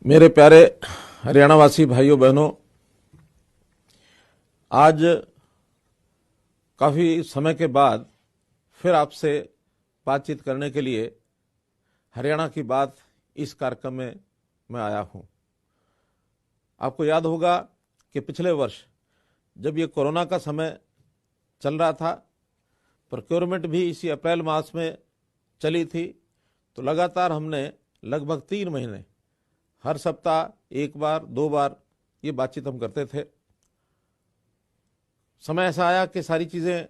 मेरे प्यारे हरियाणावासी भाइयों बहनों, आज काफ़ी समय के बाद फिर आपसे बातचीत करने के लिए हरियाणा की बात इस कार्यक्रम में मैं आया हूं। आपको याद होगा कि पिछले वर्ष जब ये कोरोना का समय चल रहा था, प्रोक्योरमेंट भी इसी अप्रैल मास में चली थी, तो लगातार हमने लगभग 3 महीने हर सप्ताह एक बार 2 बार ये बातचीत हम करते थे। समय ऐसा आया कि सारी चीज़ें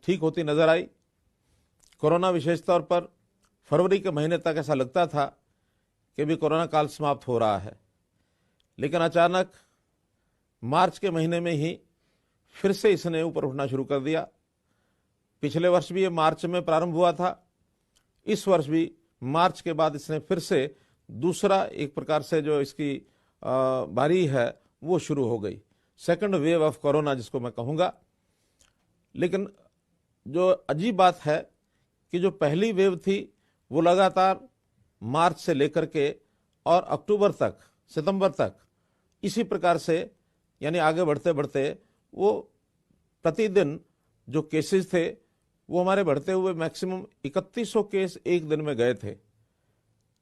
ठीक होती नजर आई। कोरोना विशेष तौर पर फरवरी के महीने तक ऐसा लगता था कि भी कोरोना काल समाप्त हो रहा है, लेकिन अचानक मार्च के महीने में ही फिर से इसने ऊपर उठना शुरू कर दिया। पिछले वर्ष भी ये मार्च में प्रारंभ हुआ था, इस वर्ष भी मार्च के बाद इसने फिर से दूसरा एक प्रकार से जो इसकी बारी है वो शुरू हो गई, सेकंड वेव ऑफ कोरोना जिसको मैं कहूँगा। लेकिन जो अजीब बात है कि जो पहली वेव थी वो लगातार मार्च से लेकर के और अक्टूबर तक, सितंबर तक इसी प्रकार से यानी आगे बढ़ते बढ़ते वो प्रतिदिन जो केसेस थे वो हमारे बढ़ते हुए मैक्सिमम 3100 केस एक दिन में गए थे।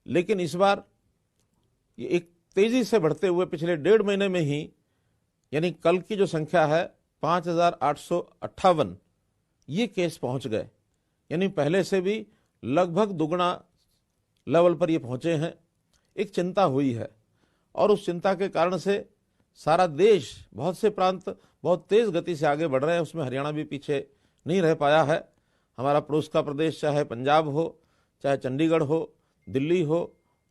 लेकिन इस बार ये एक तेजी से बढ़ते हुए पिछले 1.5 महीने में ही यानी कल की जो संख्या है 5858 ये केस पहुंच गए, यानी पहले से भी लगभग दुगना लेवल पर ये पहुंचे हैं। एक चिंता हुई है और उस चिंता के कारण से सारा देश, बहुत से प्रांत बहुत तेज गति से आगे बढ़ रहे हैं, उसमें हरियाणा भी पीछे नहीं रह पाया है। हमारा पड़ोस का प्रदेश चाहे पंजाब हो, चाहे चंडीगढ़ हो, दिल्ली हो,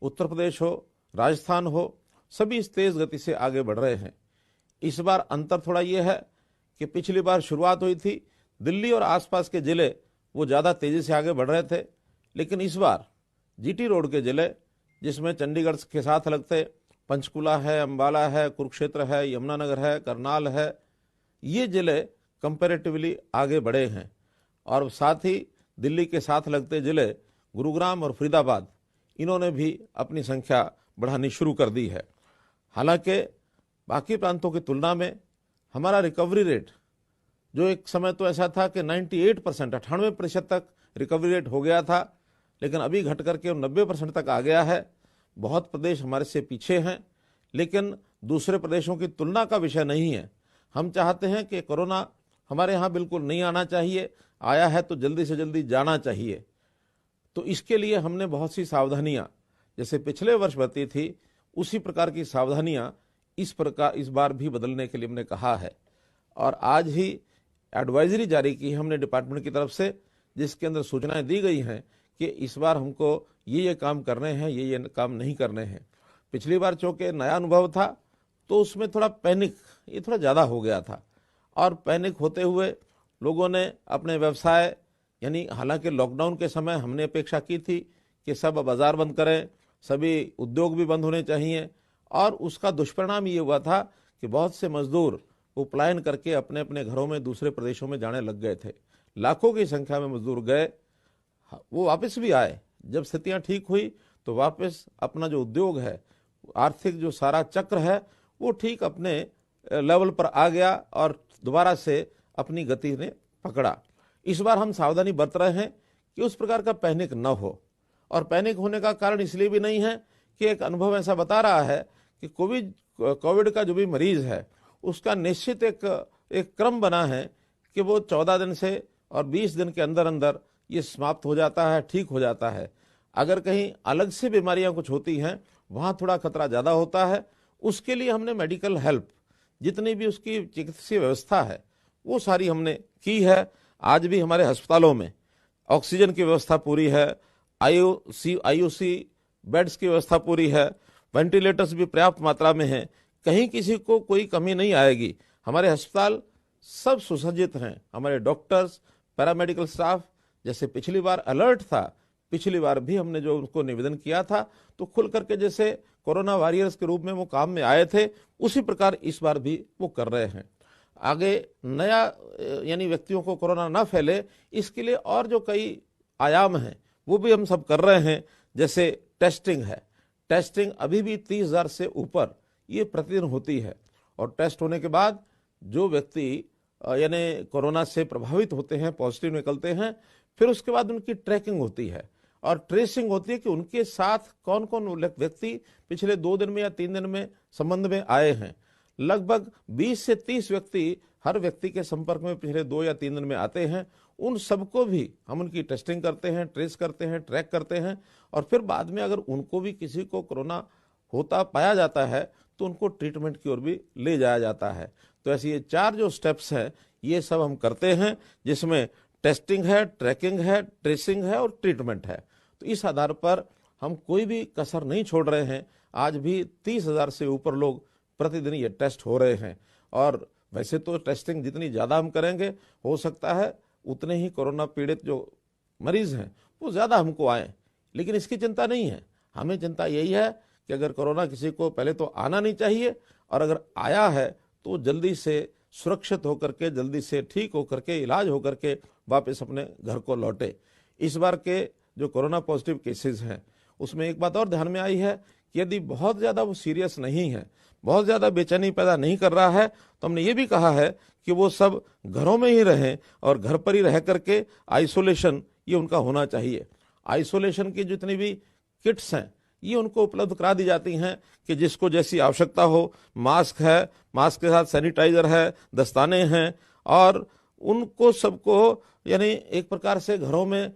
उत्तर प्रदेश हो, राजस्थान हो, सभी इस तेज गति से आगे बढ़ रहे हैं। इस बार अंतर थोड़ा ये है कि पिछली बार शुरुआत हुई थी, दिल्ली और आसपास के जिले वो ज़्यादा तेज़ी से आगे बढ़ रहे थे, लेकिन इस बार जीटी रोड के जिले जिसमें चंडीगढ़ के साथ लगते पंचकुला है, अम्बाला है, कुरुक्षेत्र है, यमुनानगर है, करनाल है, ये जिले कंपैरेटिवली आगे बढ़े हैं। और साथ ही दिल्ली के साथ लगते जिले गुरुग्राम और फरीदाबाद, इन्होंने भी अपनी संख्या बढ़ानी शुरू कर दी है। हालांकि बाकी प्रांतों की तुलना में हमारा रिकवरी रेट, जो एक समय तो ऐसा था कि 98% 98% तक रिकवरी रेट हो गया था, लेकिन अभी घट करके 90% तक आ गया है। बहुत प्रदेश हमारे से पीछे हैं, लेकिन दूसरे प्रदेशों की तुलना का विषय नहीं है। हम चाहते हैं कि कोरोना हमारे यहाँ बिल्कुल नहीं आना चाहिए, आया है तो जल्दी से जल्दी जाना चाहिए। तो इसके लिए हमने बहुत सी सावधानियां, जैसे पिछले वर्ष बरती थी उसी प्रकार की सावधानियां इस बार भी बदलने के लिए हमने कहा है। और आज ही एडवाइजरी जारी की है हमने डिपार्टमेंट की तरफ से, जिसके अंदर सूचनाएं दी गई हैं कि इस बार हमको ये काम करने हैं, ये काम नहीं करने हैं। पिछली बार चूँकि नया अनुभव था तो उसमें थोड़ा पैनिक ये थोड़ा ज़्यादा हो गया था, और पैनिक होते हुए लोगों ने अपने व्यवसाय, यानी हालांकि लॉकडाउन के समय हमने अपेक्षा की थी कि सब बाजार बंद करें, सभी उद्योग भी बंद होने चाहिए, और उसका दुष्परिणाम ये हुआ था कि बहुत से मजदूर वो पलायन करके अपने अपने घरों में दूसरे प्रदेशों में जाने लग गए थे। लाखों की संख्या में मजदूर गए, वो वापस भी आए। जब स्थितियां ठीक हुई तो वापस अपना जो उद्योग है, आर्थिक जो सारा चक्र है, वो ठीक अपने लेवल पर आ गया और दोबारा से अपनी गति ने पकड़ा। इस बार हम सावधानी बरत रहे हैं कि उस प्रकार का पैनिक न हो, और पैनिक होने का कारण इसलिए भी नहीं है कि एक अनुभव ऐसा बता रहा है कि कोविड का जो भी मरीज है उसका निश्चित एक क्रम बना है कि वो 14 दिन से और 20 दिन के अंदर अंदर ये समाप्त हो जाता है, ठीक हो जाता है। अगर कहीं अलग से बीमारियां कुछ होती हैं वहां थोड़ा खतरा ज़्यादा होता है। उसके लिए हमने मेडिकल हेल्प, जितनी भी उसकी चिकित्सीय व्यवस्था है वो सारी हमने की है। आज भी हमारे अस्पतालों में ऑक्सीजन की व्यवस्था पूरी है, आईयूसी बेड्स की व्यवस्था पूरी है, वेंटिलेटर्स भी पर्याप्त मात्रा में हैं, कहीं किसी को कोई कमी नहीं आएगी। हमारे अस्पताल सब सुसज्जित हैं, हमारे डॉक्टर्स, पैरामेडिकल स्टाफ जैसे पिछली बार अलर्ट था, पिछली बार भी हमने जो उनको निवेदन किया था तो खुल करके जैसे कोरोना वॉरियर्स के रूप में वो काम में आए थे, उसी प्रकार इस बार भी वो कर रहे हैं। आगे नया यानी व्यक्तियों को कोरोना ना फैले, इसके लिए और जो कई आयाम हैं वो भी हम सब कर रहे हैं। जैसे टेस्टिंग है, टेस्टिंग अभी भी 30,000 से ऊपर ये प्रतिदिन होती है। और टेस्ट होने के बाद जो व्यक्ति यानी कोरोना से प्रभावित होते हैं, पॉजिटिव निकलते हैं, फिर उसके बाद उनकी ट्रैकिंग होती है और ट्रेसिंग होती है कि उनके साथ कौन कौन व्यक्ति पिछले 2 दिन में या 3 दिन में संबंध में आए हैं। लगभग 20 से 30 व्यक्ति हर व्यक्ति के संपर्क में पिछले 2 या 3 दिन में आते हैं। उन सबको भी हम उनकी टेस्टिंग करते हैं, ट्रेस करते हैं, ट्रैक करते हैं और फिर बाद में अगर उनको भी किसी को कोरोना होता पाया जाता है तो उनको ट्रीटमेंट की ओर भी ले जाया जाता है। तो ऐसे ये 4 जो स्टेप्स हैं ये सब हम करते हैं, जिसमें टेस्टिंग है, ट्रैकिंग है, ट्रेसिंग है और ट्रीटमेंट है। तो इस आधार पर हम कोई भी कसर नहीं छोड़ रहे हैं। आज भी 30,000 से ऊपर लोग प्रतिदिन ये टेस्ट हो रहे हैं और वैसे तो टेस्टिंग जितनी ज़्यादा हम करेंगे हो सकता है उतने ही कोरोना पीड़ित जो मरीज हैं वो ज़्यादा हमको आए, लेकिन इसकी चिंता नहीं है। हमें चिंता यही है कि अगर कोरोना किसी को पहले तो आना नहीं चाहिए और अगर आया है तो जल्दी से सुरक्षित होकर के, जल्दी से ठीक होकर के, इलाज होकर के वापस अपने घर को लौटे। इस बार के जो कोरोना पॉजिटिव केसेस हैं उसमें एक बात और ध्यान में आई है कि यदि बहुत ज़्यादा वो सीरियस नहीं है, बहुत ज़्यादा बेचैनी पैदा नहीं कर रहा है, तो हमने ये भी कहा है कि वो सब घरों में ही रहें और घर पर ही रह करके आइसोलेशन ये उनका होना चाहिए। आइसोलेशन की जितनी भी किट्स हैं ये उनको उपलब्ध करा दी जाती हैं कि जिसको जैसी आवश्यकता हो। मास्क है, मास्क के साथ सैनिटाइजर है, दस्ताने हैं और उनको सबको यानी एक प्रकार से घरों में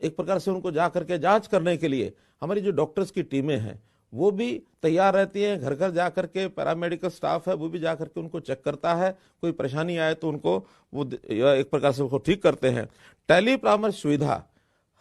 एक प्रकार से उनको जा करके जांच करने के लिए हमारी जो डॉक्टर्स की टीमें हैं वो भी तैयार रहती हैं। घर घर जा करके पैरामेडिकल स्टाफ है वो भी जा करके उनको चेक करता है, कोई परेशानी आए तो उनको वो एक प्रकार से उसको ठीक करते हैं। टेली परामर्श सुविधा,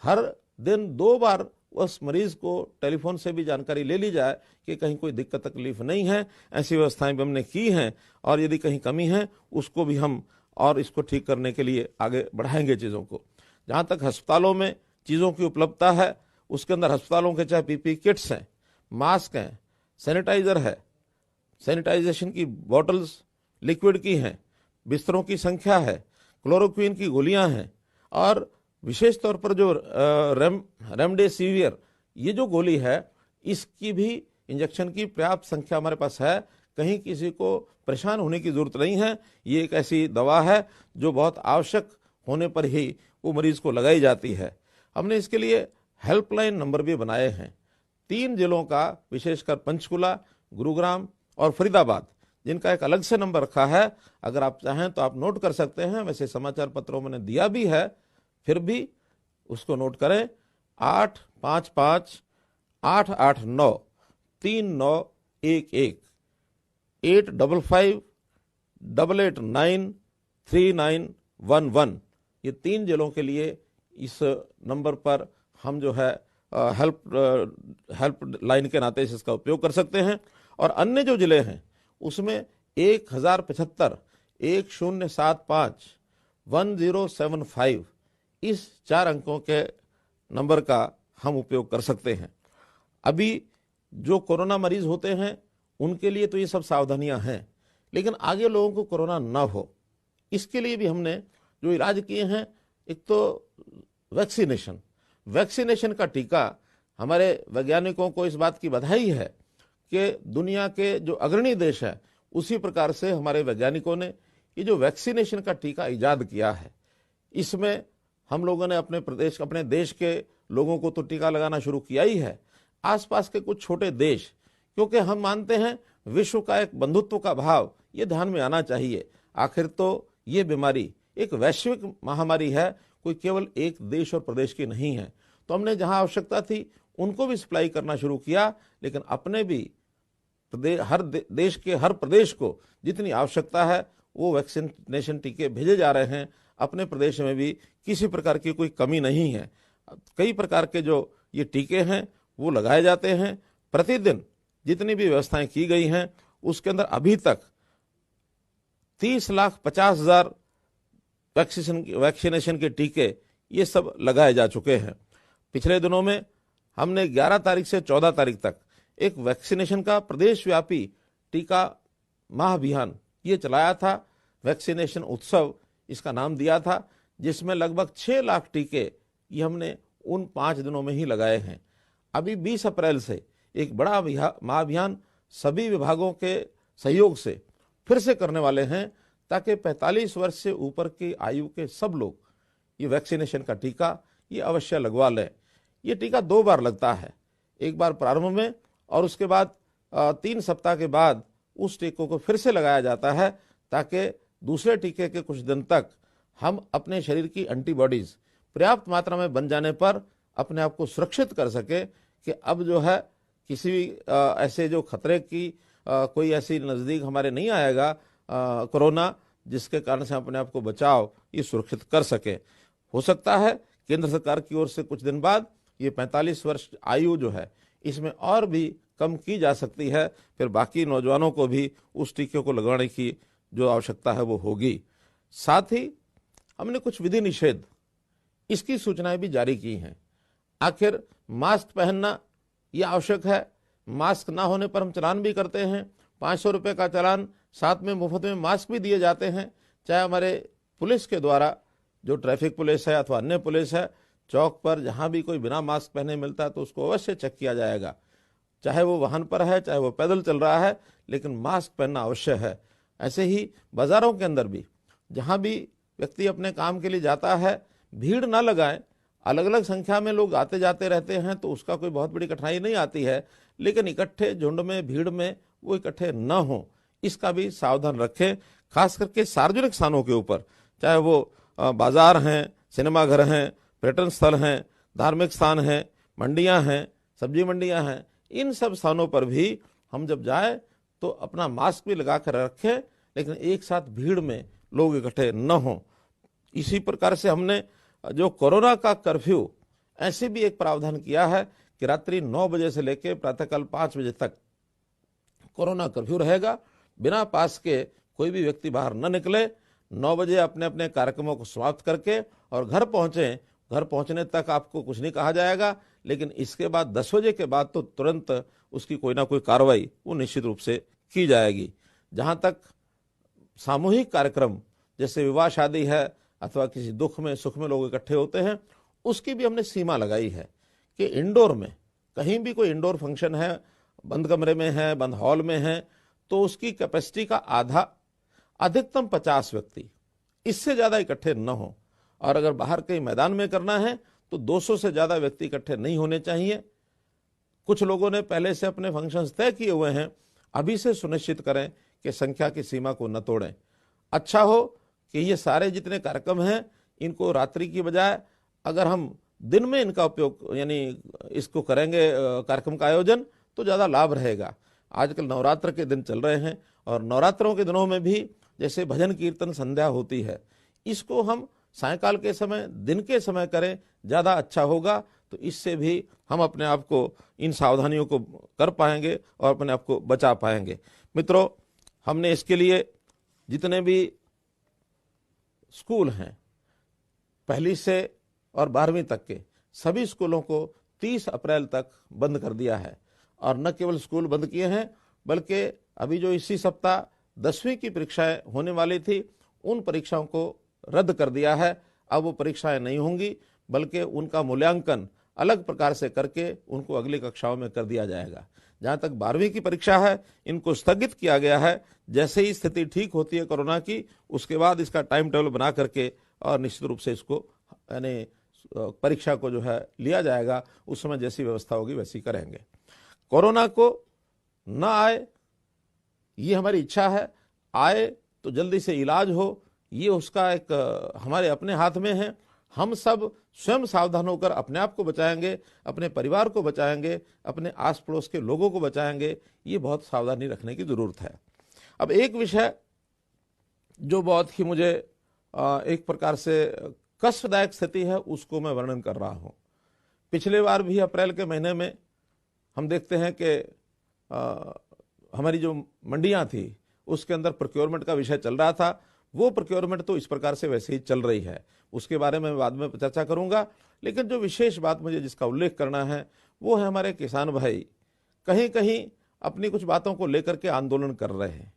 हर दिन 2 बार उस मरीज को टेलीफोन से भी जानकारी ले ली जाए कि कहीं कोई दिक्कत तकलीफ नहीं है। ऐसी व्यवस्थाएं भी हमने की हैं और यदि कहीं कमी है उसको भी हम और इसको ठीक करने के लिए आगे बढ़ाएंगे चीज़ों को। जहाँ तक अस्पतालों में चीज़ों की उपलब्धता है उसके अंदर अस्पतालों के चाहे पीपी किट्स हैं, मास्क हैं, सैनिटाइजर है, सैनिटाइजेशन की बॉटल्स लिक्विड की हैं, बिस्तरों की संख्या है, क्लोरोक्विन की गोलियां हैं और विशेष तौर पर जो रेमडेसिविर ये जो गोली है इसकी भी इंजेक्शन की पर्याप्त संख्या हमारे पास है। कहीं किसी को परेशान होने की जरूरत नहीं है। ये एक ऐसी दवा है जो बहुत आवश्यक होने पर ही वो मरीज को लगाई जाती है। हमने इसके लिए हेल्पलाइन नंबर भी बनाए हैं 3 जिलों का, विशेषकर पंचकुला, गुरुग्राम और फरीदाबाद, जिनका एक अलग से नंबर रखा है। अगर आप चाहें तो आप नोट कर सकते हैं, वैसे समाचार पत्रों में दिया भी है, फिर भी उसको नोट करें। 855-889-3911 855-889-3911। ये 3 जिलों के लिए इस नंबर पर हम जो है हेल्प लाइन के नाते इसका उपयोग कर सकते हैं। और अन्य जो जिले हैं उसमें 1075 1075 1075 इस 4 अंकों के नंबर का हम उपयोग कर सकते हैं। अभी जो कोरोना मरीज होते हैं उनके लिए तो ये सब सावधानियां हैं, लेकिन आगे लोगों को कोरोना ना हो इसके लिए भी हमने जो इलाज किए हैं, एक तो वैक्सीनेशन का टीका। हमारे वैज्ञानिकों को इस बात की बधाई है कि दुनिया के जो अग्रणी देश हैं उसी प्रकार से हमारे वैज्ञानिकों ने ये जो वैक्सीनेशन का टीका इजाद किया है, इसमें हम लोगों ने अपने देश के लोगों को तो टीका लगाना शुरू किया ही है, आसपास के कुछ छोटे देश, क्योंकि हम मानते हैं विश्व का एक बंधुत्व का भाव ये ध्यान में आना चाहिए। आखिर तो ये बीमारी एक वैश्विक महामारी है, कोई केवल एक देश और प्रदेश की नहीं है। तो हमने जहां आवश्यकता थी उनको भी सप्लाई करना शुरू किया, लेकिन अपने भी देश के हर प्रदेश को जितनी आवश्यकता है वो वैक्सीनेशन टीके भेजे जा रहे हैं। अपने प्रदेश में भी किसी प्रकार की कोई कमी नहीं है। कई प्रकार के जो ये टीके हैं वो लगाए जाते हैं। प्रतिदिन जितनी भी व्यवस्थाएं की गई हैं उसके अंदर अभी तक 30,50,000 वैक्सीनेशन के टीके ये सब लगाए जा चुके हैं। पिछले दिनों में हमने 11 तारीख से 14 तारीख तक एक वैक्सीनेशन का प्रदेश व्यापी टीका महाअभियान ये चलाया था। वैक्सीनेशन उत्सव इसका नाम दिया था, जिसमें लगभग 6 लाख टीके ये हमने उन 5 दिनों में ही लगाए हैं। अभी 20 अप्रैल से एक बड़ा महाअभियान सभी विभागों के सहयोग से फिर से करने वाले हैं, ताकि 45 वर्ष से ऊपर की आयु के सब लोग ये वैक्सीनेशन का टीका ये अवश्य लगवा लें। ये टीका 2 बार लगता है, एक बार प्रारंभ में और उसके बाद 3 सप्ताह के बाद उस टीकों को फिर से लगाया जाता है, ताकि दूसरे टीके के कुछ दिन तक हम अपने शरीर की एंटीबॉडीज पर्याप्त मात्रा में बन जाने पर अपने आप को सुरक्षित कर सके कि अब जो है किसी भी ऐसे जो खतरे की कोई ऐसी नज़दीक हमारे नहीं आएगा कोरोना, जिसके कारण से हम अपने आप को बचाव ये सुरक्षित कर सके। हो सकता है केंद्र सरकार की ओर से कुछ दिन बाद ये 45 वर्ष आयु जो है इसमें और भी कम की जा सकती है, फिर बाकी नौजवानों को भी उस टीके को लगाने की जो आवश्यकता है वो होगी। साथ ही हमने कुछ विधि निषेध इसकी सूचनाएं भी जारी की हैं। आखिर मास्क पहनना ये आवश्यक है, मास्क ना होने पर हम चालान भी करते हैं, 500 रुपये का चालान, साथ में मुफ्त में मास्क भी दिए जाते हैं। चाहे हमारे पुलिस के द्वारा, जो ट्रैफिक पुलिस है अथवा अन्य पुलिस है, चौक पर जहां भी कोई बिना मास्क पहने मिलता है तो उसको अवश्य चेक किया जाएगा, चाहे वो वाहन पर है चाहे वो पैदल चल रहा है, लेकिन मास्क पहनना अवश्य है। ऐसे ही बाजारों के अंदर भी जहां भी व्यक्ति अपने काम के लिए जाता है, भीड़ ना लगाएं। अलग अलग संख्या में लोग आते जाते रहते हैं तो उसका कोई बहुत बड़ी कठिनाई नहीं आती है, लेकिन इकट्ठे झुंड में, भीड़ में वो इकट्ठे न हो, इसका भी सावधान रखें। खास करके सार्वजनिक स्थानों के ऊपर, चाहे वो बाजार हैं, सिनेमाघर हैं, पर्यटन स्थल हैं, धार्मिक स्थान हैं, मंडियां हैं, सब्जी मंडियां हैं, इन सब स्थानों पर भी हम जब जाए तो अपना मास्क भी लगा कर रखें, लेकिन एक साथ भीड़ में लोग इकट्ठे न हों। इसी प्रकार से हमने जो कोरोना का कर्फ्यू, ऐसे भी एक प्रावधान किया है कि रात्रि 9 बजे से लेकर प्रातःकाल 5 बजे तक कोरोना कर्फ्यू रहेगा। बिना पास के कोई भी व्यक्ति बाहर न निकले। 9 बजे अपने अपने कार्यक्रमों को समाप्त करके और घर पहुंचे। घर पहुंचने तक आपको कुछ नहीं कहा जाएगा, लेकिन इसके बाद 10 बजे के बाद तो तुरंत उसकी कोई ना कोई कार्रवाई वो निश्चित रूप से की जाएगी। जहां तक सामूहिक कार्यक्रम जैसे विवाह शादी है अथवा किसी दुख में सुख में लोग इकट्ठे होते हैं, उसकी भी हमने सीमा लगाई है कि इंडोर में कहीं भी कोई इंडोर फंक्शन है, बंद कमरे में है, बंद हॉल में है, तो उसकी कैपेसिटी का आधा, अधिकतम 50 व्यक्ति, इससे ज्यादा इकट्ठे न हो। और अगर बाहर कहीं मैदान में करना है तो 200 से ज्यादा व्यक्ति इकट्ठे नहीं होने चाहिए। कुछ लोगों ने पहले से अपने फंक्शंस तय किए हुए हैं, अभी से सुनिश्चित करें कि संख्या की सीमा को न तोड़ें। अच्छा हो कि ये सारे जितने कार्यक्रम हैं इनको रात्रि की बजाय अगर हम दिन में इनका उपयोग यानी इसको करेंगे कार्यक्रम का आयोजन, तो ज़्यादा लाभ रहेगा। आजकल नवरात्र के दिन चल रहे हैं और नवरात्रों के दिनों में भी जैसे भजन कीर्तन संध्या होती है, इसको हम सायंकाल के समय, दिन के समय करें, ज़्यादा अच्छा होगा। तो इससे भी हम अपने आप को इन सावधानियों को कर पाएंगे और अपने आप को बचा पाएंगे। मित्रों, हमने इसके लिए जितने भी स्कूल हैं, पहली से और 12वीं तक के सभी स्कूलों को 30 अप्रैल तक बंद कर दिया है। और न केवल स्कूल बंद किए हैं, बल्कि अभी जो इसी सप्ताह 10वीं की परीक्षाएं होने वाली थी, उन परीक्षाओं को रद्द कर दिया है। अब वो परीक्षाएं नहीं होंगी, बल्कि उनका मूल्यांकन अलग प्रकार से करके उनको अगली कक्षाओं में कर दिया जाएगा। जहाँ तक 12वीं की परीक्षा है, इनको स्थगित किया गया है। जैसे ही स्थिति ठीक होती है कोरोना की, उसके बाद इसका टाइम टेबल बना करके और निश्चित रूप से इसको यानी परीक्षा को जो है लिया जाएगा। उस समय जैसी व्यवस्था होगी वैसी करेंगे। कोरोना को न आए ये हमारी इच्छा है, आए तो जल्दी से इलाज हो, ये उसका एक हमारे अपने हाथ में है। हम सब स्वयं सावधान होकर अपने आप को बचाएंगे, अपने परिवार को बचाएंगे, अपने आस पड़ोस के लोगों को बचाएंगे। ये बहुत सावधानी रखने की जरूरत है। अब एक विषय जो बहुत ही मुझे एक प्रकार से कष्टदायक स्थिति है, उसको मैं वर्णन कर रहा हूं। पिछले बार भी अप्रैल के महीने में हम देखते हैं कि हमारी जो मंडियां थी उसके अंदर प्रोक्योरमेंट का विषय चल रहा था। वो प्रोक्योरमेंट तो इस प्रकार से वैसे ही चल रही है, उसके बारे में बाद में चर्चा करूंगा। लेकिन जो विशेष बात मुझे जिसका उल्लेख करना है वो है हमारे किसान भाई कहीं कहीं अपनी कुछ बातों को लेकर के आंदोलन कर रहे हैं।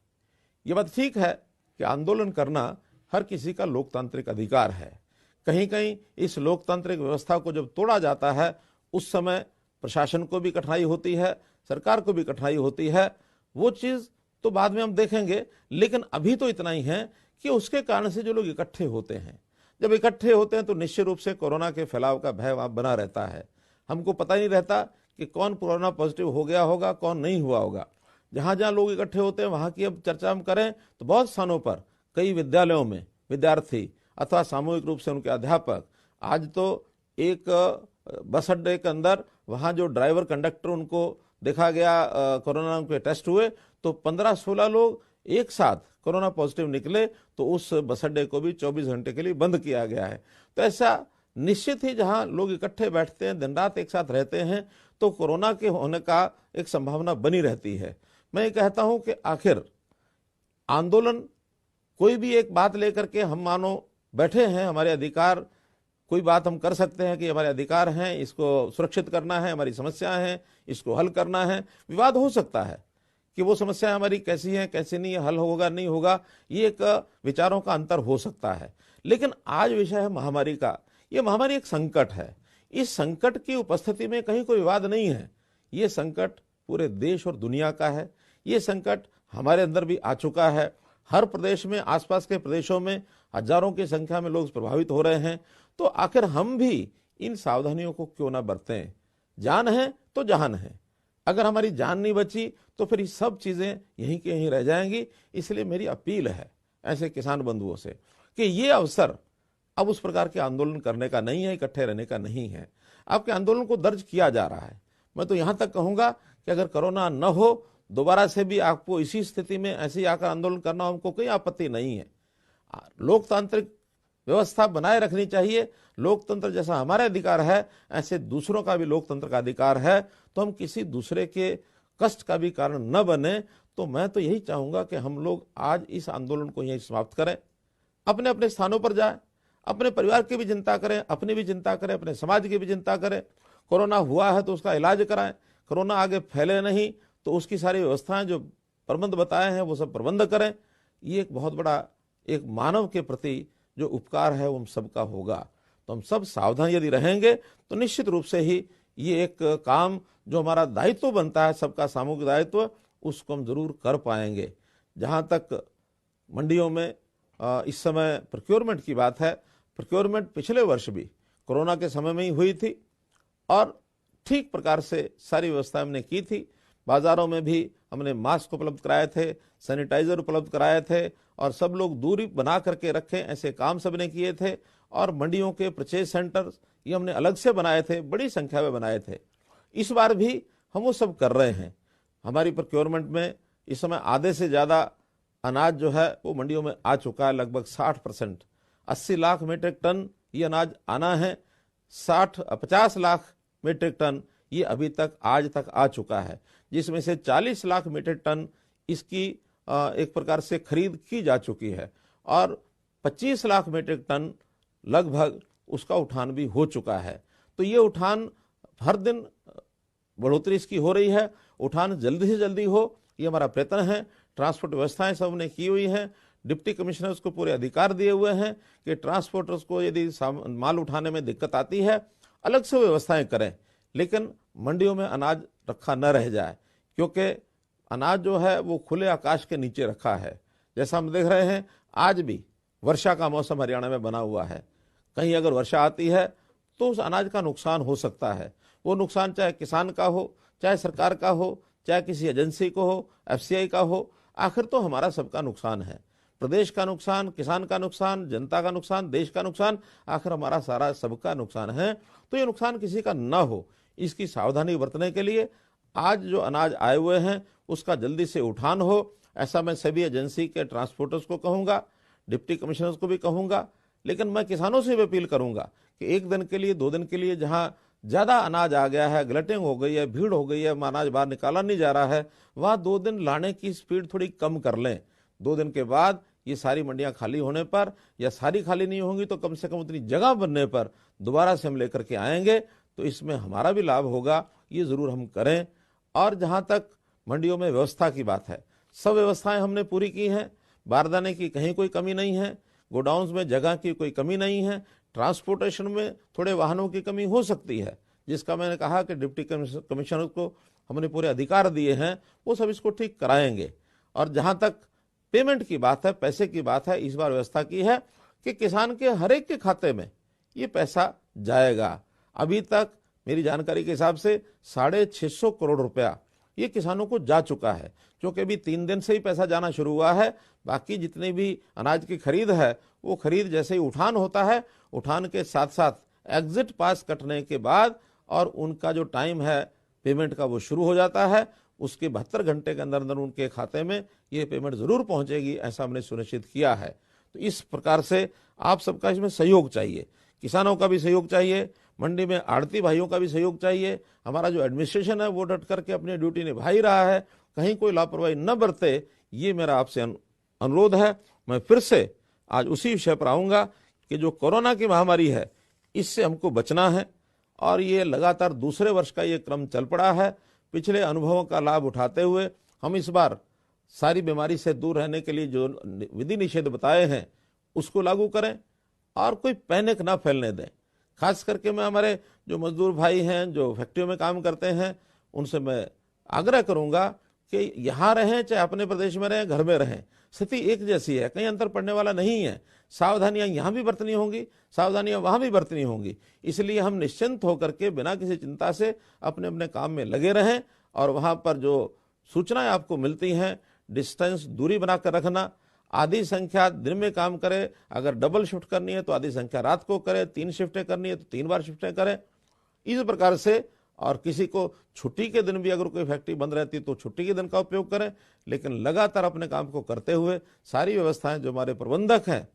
ये बात ठीक है कि आंदोलन करना हर किसी का लोकतांत्रिक अधिकार है। कहीं कहीं इस लोकतांत्रिक व्यवस्था को जब तोड़ा जाता है, उस समय प्रशासन को भी कठिनाई होती है, सरकार को भी कठिनाई होती है, वो चीज़ तो बाद में हम देखेंगे। लेकिन अभी तो इतना ही है कि उसके कारण से जो लोग इकट्ठे होते हैं, जब इकट्ठे होते हैं तो निश्चित रूप से कोरोना के फैलाव का भय वहाँ बना रहता है। हमको पता नहीं रहता कि कौन कोरोना पॉजिटिव हो गया होगा, कौन नहीं हुआ होगा। जहाँ जहाँ लोग इकट्ठे होते हैं वहाँ की अब चर्चा हम करें तो बहुत स्थानों पर कई विद्यालयों में विद्यार्थी अथवा सामूहिक रूप से उनके अध्यापक, आज तो एक बस अड्डे के अंदर वहाँ जो ड्राइवर कंडक्टर उनको देखा गया कोरोना उनके टेस्ट हुए तो 15-16 लोग एक साथ कोरोना पॉजिटिव निकले, तो उस बस अड्डे को भी 24 घंटे के लिए बंद किया गया है। तो ऐसा निश्चित ही जहां लोग इकट्ठे बैठते हैं, दिन रात एक साथ रहते हैं, तो कोरोना के होने का एक संभावना बनी रहती है। मैं ये कहता हूं कि आखिर आंदोलन कोई भी एक बात लेकर के हम मानो बैठे हैं, हमारे अधिकार, कोई बात हम कर सकते हैं कि हमारे अधिकार हैं, इसको सुरक्षित करना है, हमारी समस्याएं हैं, इसको हल करना है। विवाद हो सकता है कि वो समस्या हमारी कैसी है, कैसी नहीं है, हल होगा नहीं होगा, ये एक विचारों का अंतर हो सकता है। लेकिन आज विषय है महामारी का। ये महामारी एक संकट है। इस संकट की उपस्थिति में कहीं कोई विवाद नहीं है। ये संकट पूरे देश और दुनिया का है। ये संकट हमारे अंदर भी आ चुका है। हर प्रदेश में, आसपास के प्रदेशों में हजारों की संख्या में लोग प्रभावित हो रहे हैं। तो आखिर हम भी इन सावधानियों को क्यों ना बरतें। जान है तो जहान है। अगर हमारी जान नहीं बची तो फिर ये सब चीजें यहीं के यहीं रह जाएंगी। इसलिए मेरी अपील है ऐसे किसान बंधुओं से कि ये अवसर अब उस प्रकार के आंदोलन करने का नहीं है, इकट्ठे रहने का नहीं है। आपके आंदोलन को दर्ज किया जा रहा है। मैं तो यहां तक कहूंगा कि अगर कोरोना न हो, दोबारा से भी आपको इसी स्थिति में ऐसे ही आकर आंदोलन करना, हमको कोई आपत्ति नहीं है। लोकतांत्रिक व्यवस्था बनाए रखनी चाहिए। लोकतंत्र जैसा हमारा अधिकार है, ऐसे दूसरों का भी लोकतंत्र का अधिकार है। तो हम किसी दूसरे के कष्ट का भी कारण न बने। तो मैं तो यही चाहूंगा कि हम लोग आज इस आंदोलन को यहीं समाप्त करें, अपने अपने स्थानों पर जाएं, अपने परिवार की भी चिंता करें, अपनी भी चिंता करें, अपने समाज की भी चिंता करें। कोरोना हुआ है तो उसका इलाज कराएं। कोरोना आगे फैले नहीं तो उसकी सारी व्यवस्थाएं जो प्रबंध बताए हैं वो सब प्रबंध करें। ये एक बहुत बड़ा एक मानव के प्रति जो उपकार है वो हम सबका होगा। तो हम सब सावधान यदि रहेंगे तो निश्चित रूप से ही ये एक काम जो हमारा दायित्व बनता है, सबका सामूहिक दायित्व, उसको हम जरूर कर पाएंगे। जहाँ तक मंडियों में इस समय प्रोक्योरमेंट की बात है, प्रोक्योरमेंट पिछले वर्ष भी कोरोना के समय में ही हुई थी और ठीक प्रकार से सारी व्यवस्था हमने की थी। बाजारों में भी हमने मास्क उपलब्ध कराए थे, सैनिटाइजर उपलब्ध कराए थे और सब लोग दूरी बना करके रखें, ऐसे काम सबने किए थे। और मंडियों के परचेज सेंटर ये हमने अलग से बनाए थे, बड़ी संख्या में बनाए थे। इस बार भी हम वो सब कर रहे हैं। हमारी प्रोक्योरमेंट में इस समय आधे से ज़्यादा अनाज जो है वो मंडियों में आ चुका है, लगभग 60%। 80 लाख मीट्रिक टन ये अनाज आना है। 50 लाख मीट्रिक टन ये अभी तक आज तक आ चुका है, जिसमें से 40 लाख मीट्रिक टन इसकी एक प्रकार से खरीद की जा चुकी है और 25 लाख मीट्रिक टन लगभग उसका उठान भी हो चुका है। तो ये उठान हर दिन बढ़ोतरी इसकी हो रही है। उठान जल्दी से जल्दी हो, ये हमारा प्रयत्न है। ट्रांसपोर्ट व्यवस्थाएं सबने की हुई हैं। डिप्टी कमिश्नर्स को पूरे अधिकार दिए हुए हैं कि ट्रांसपोर्टर्स को यदि माल उठाने में दिक्कत आती है अलग से व्यवस्थाएं करें, लेकिन मंडियों में अनाज रखा न रह जाए, क्योंकि अनाज जो है वो खुले आकाश के नीचे रखा है। जैसा हम देख रहे हैं आज भी वर्षा का मौसम हरियाणा में बना हुआ है। कहीं अगर वर्षा आती है तो उस अनाज का नुकसान हो सकता है। वो नुकसान चाहे किसान का हो, चाहे सरकार का हो, चाहे किसी एजेंसी को हो, FCI का हो, आखिर तो हमारा सबका नुकसान है। प्रदेश का नुकसान, किसान का नुकसान, जनता का नुकसान, देश का नुकसान, आखिर हमारा सारा सबका नुकसान है। तो ये नुकसान किसी का न हो, इसकी सावधानी बरतने के लिए आज जो अनाज आए हुए हैं उसका जल्दी से उठान हो, ऐसा मैं सभी एजेंसी के ट्रांसपोर्टर्स को कहूँगा, डिप्टी कमिश्नर्स को भी कहूँगा। लेकिन मैं किसानों से भी अपील करूँगा कि एक दिन के लिए, 2 दिन के लिए जहाँ ज़्यादा अनाज आ गया है, ग्लटिंग हो गई है, भीड़ हो गई है, अनाज बाहर निकाला नहीं जा रहा है, वहाँ 2 दिन लाने की स्पीड थोड़ी कम कर लें। 2 दिन के बाद ये सारी मंडियां खाली होने पर, या सारी खाली नहीं होंगी तो कम से कम उतनी जगह बनने पर दोबारा से हम लेकर के आएंगे, तो इसमें हमारा भी लाभ होगा। ये ज़रूर हम करें। और जहाँ तक मंडियों में व्यवस्था की बात है, सब व्यवस्थाएं हमने पूरी की हैं। बारदाने की कहीं कोई कमी नहीं है, गोडाउन्स में जगह की कोई कमी नहीं है। ट्रांसपोर्टेशन में थोड़े वाहनों की कमी हो सकती है, जिसका मैंने कहा कि डिप्टी कमिश्नर को हमने पूरे अधिकार दिए हैं, वो सब इसको ठीक कराएंगे। और जहां तक पेमेंट की बात है, पैसे की बात है, इस बार व्यवस्था की है कि किसान के हर एक के खाते में ये पैसा जाएगा। अभी तक मेरी जानकारी के हिसाब से 650 करोड़ रुपया ये किसानों को जा चुका है, क्योंकि अभी 3 दिन से ही पैसा जाना शुरू हुआ है। बाकी जितनी भी अनाज की खरीद है, वो खरीद जैसे ही उठान होता है, उठान के साथ साथ एग्जिट पास कटने के बाद और उनका जो टाइम है पेमेंट का वो शुरू हो जाता है। उसके 72 घंटे के अंदर अंदर उनके खाते में ये पेमेंट जरूर पहुंचेगी, ऐसा हमने सुनिश्चित किया है। तो इस प्रकार से आप सबका इसमें सहयोग चाहिए, किसानों का भी सहयोग चाहिए, मंडी में आड़ती भाइयों का भी सहयोग चाहिए। हमारा जो एडमिनिस्ट्रेशन है वो डट करके अपनी ड्यूटी निभा ही रहा है, कहीं कोई लापरवाही न बरते, ये मेरा आपसे अनुरोध है। मैं फिर से आज उसी विषय पर आऊंगा कि जो कोरोना की महामारी है, इससे हमको बचना है और ये लगातार दूसरे वर्ष का ये क्रम चल पड़ा है। पिछले अनुभवों का लाभ उठाते हुए हम इस बार सारी बीमारी से दूर रहने के लिए जो विधि निषेध बताए हैं उसको लागू करें और कोई पैनिक ना फैलने दें। खास करके मैं हमारे जो मजदूर भाई हैं, जो फैक्ट्रियों में काम करते हैं, उनसे मैं आग्रह करूंगा कि यहाँ रहें चाहे अपने प्रदेश में रहें, घर में रहें, स्थिति एक जैसी है, कहीं अंतर पड़ने वाला नहीं है। सावधानियां यहाँ भी बरतनी होंगी, सावधानियां वहां भी बरतनी होंगी। इसलिए हम निश्चिंत होकर के बिना किसी चिंता से अपने अपने काम में लगे रहें और वहां पर जो सूचनाएं आपको मिलती हैं, डिस्टेंस, दूरी बनाकर रखना, आधी संख्या दिन में काम करे, अगर डबल शिफ्ट करनी है तो आधी संख्या रात को करे, 3 शिफ्टें करनी है तो 3 बार शिफ्टें करें, इस प्रकार से। और किसी को छुट्टी के दिन भी अगर कोई फैक्ट्री बंद रहती तो छुट्टी के दिन का उपयोग करें, लेकिन लगातार अपने काम को करते हुए सारी व्यवस्थाएं जो हमारे प्रबंधक हैं,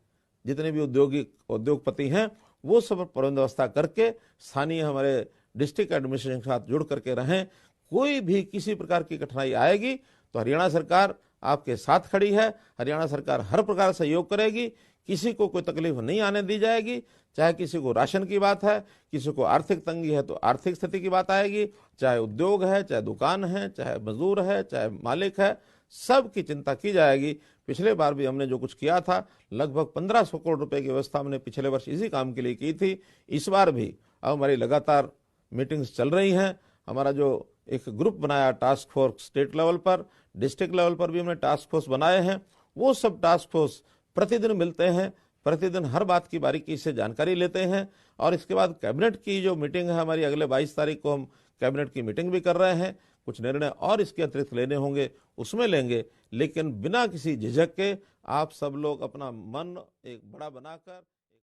जितने भी उद्योगपति हैं, वो सब प्रबंध व्यवस्था करके स्थानीय हमारे डिस्ट्रिक्ट एडमिनिस्ट्रेशन के साथ जुड़ करके रहें। कोई भी किसी प्रकार की कठिनाई आएगी तो हरियाणा सरकार आपके साथ खड़ी है, हरियाणा सरकार हर प्रकार सहयोग करेगी, किसी को कोई तकलीफ नहीं आने दी जाएगी। चाहे किसी को राशन की बात है, किसी को आर्थिक तंगी है तो आर्थिक स्थिति की बात आएगी, चाहे उद्योग है, चाहे दुकान है, चाहे मजदूर है, चाहे मालिक है, सब की चिंता की जाएगी। पिछले बार भी हमने जो कुछ किया था, लगभग 1500 करोड़ रुपए की व्यवस्था हमने पिछले वर्ष इसी काम के लिए की थी। इस बार भी अब हमारी लगातार मीटिंग्स चल रही हैं। हमारा जो एक ग्रुप बनाया टास्क फोर्स स्टेट लेवल पर, डिस्ट्रिक्ट लेवल पर भी हमने टास्क फोर्स बनाए हैं। वो सब टास्क फोर्स प्रतिदिन मिलते हैं, प्रतिदिन हर बात की बारीकी से जानकारी लेते हैं। और इसके बाद कैबिनेट की जो मीटिंग है हमारी, अगले 22 तारीख को हम कैबिनेट की मीटिंग भी कर रहे हैं। कुछ निर्णय और इसके अतिरिक्त लेने होंगे, उसमें लेंगे, लेकिन बिना किसी झिझक के आप सब लोग अपना मन एक बड़ा बनाकर